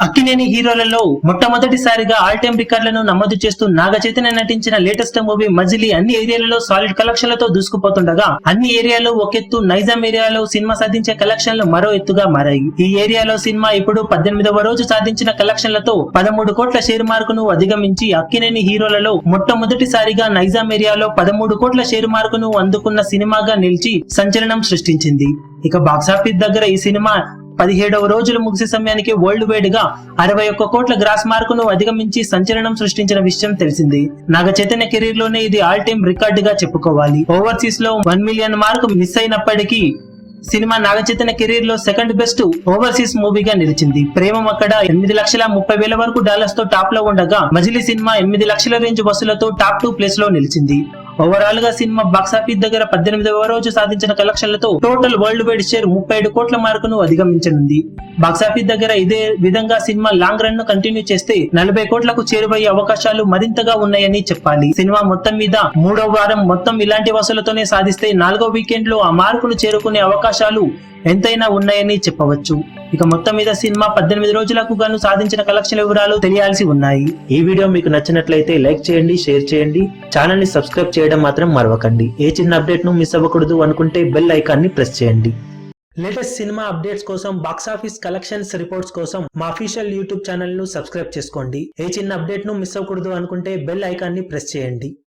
అక్కినేని హీరోలలో మొట్టమొదటిసారిగా all time రికార్డులను నమోదు చేస్తూ నాగ చైతన్య నటించిన లేటెస్ట్ మూవీ మజిలీ అన్ని ఏరియాలలో సాలిడ్ కలెక్షన్లతో దూసుకుపోతుండగా అన్ని ఏరియాలో ఒకెత్తు నైజాం ఏరియాలో సినిమా సాధించే కలెక్షన్లు మరో ఎత్తుగా మారాయి. ఈ ఏరియాలో సినిమా ఇప్పుడు 18వ రోజు సాధించిన కలెక్షన్లతో 13 కోట్ల షేర్ మార్కును అధిగమించి అక్కినేని హీరోలలో మొట్టమొదటిసారిగా నైజాం ఏరియాలో 13 కోట్ల షేర్ మార్కును అందుకున్న సినిమాగా నిలిచి సంచలనం సృష్టించింది. ఇక బాక్సాఫీస్ దగ్గర ఈ సినిమా 17వ రోజులు ముగిసే సమయానికి వరల్డ్ వైడ్ గా 61 కోట్ల గ్రాస్ మార్కును అధిగమించి సంచలనం సృష్టించిన విషయం తెలిసింది. నాగ చైతన్య కెరీర్ లోనే ఇది ఆల్ టైమ్ రికార్డ్ గా చెప్పుకోవాలి. ఓవర్సీస్ లో 1 మిలియన్ మార్క్ మిస్ అయినప్పటికీ సినిమా నాగ చైతన్య కెరీర్ లో సెకండ్ బెస్ట్ ఓవర్సీస్ మూవీగా నిలిచింది. ప్రేమం అక్కడ 8,30,30,000 వరకు డాలర్స్ తో టాప్ లో ఉండగా మజిలీ సినిమా 8 లక్షల రేంజ్ వసూలతో టాప్ 2 ప్లేస్ లో నిలిచింది. ఓవరాల్ గా సినిమా బాక్సాఫీస్ దగ్గర 18వ రోజు సాధించిన కలెక్షన్లతో టోటల్ వరల్డ్ వైడ్ షేర్ 37 కోట్ల మార్కును అధిగమించనుంది. బాక్సాఫీస్ దగ్గర ఇదే విధంగా సినిమా లాంగ్ రన్ ను కంటిన్యూ చేస్తే 40 కోట్లకు చేరువయ్యే అవకాశాలు మరింతగా ఉన్నాయని చెప్పాలి. సినిమా మొత్తం మీద 3వ వారం మొత్తం ఇలాంటి వసూలతోనే సాధిస్తే 4వ వీకెండ్ లో ఆ మార్కును చేరుకునే అవకాశాలు ఎంతైనా ఉన్నాయని చెప్పవచ్చు. ఇక మొత్తం మీద సినిమా 18 రోజులకు గాను సాధించిన కలెక్షన్ వివరాలు తెలియాల్సి ఉన్నాయి. ఈ వీడియో మీకు నచ్చినట్లయితే లైక్ చేయండి, షేర్ చేయండి, ఛానల్ ని సబ్స్క్రైబ్ చేయడం మాత్రం మరవకండి. ఏ చిన్న అప్డేట్ ను మిస్ అవ్వకూడదు అనుకుంటే బెల్ ఐకాన్ ని ప్రెస్ చేయండి. లేటెస్ట్ సినిమా అప్డేట్స్ కోసం, బాక్సాఫీస్ కలెక్షన్స్ రిపోర్ట్స్ కోసం మా అఫీషియల్ యూట్యూబ్ ఛానల్ ను సబ్స్క్రైబ్ చేసుకోండి. ఏ చిన్న అప్డేట్ ను మిస్ అవ్వకూడదు అనుకుంటే బెల్ ఐకాన్ ని ప్రెస్ చేయండి.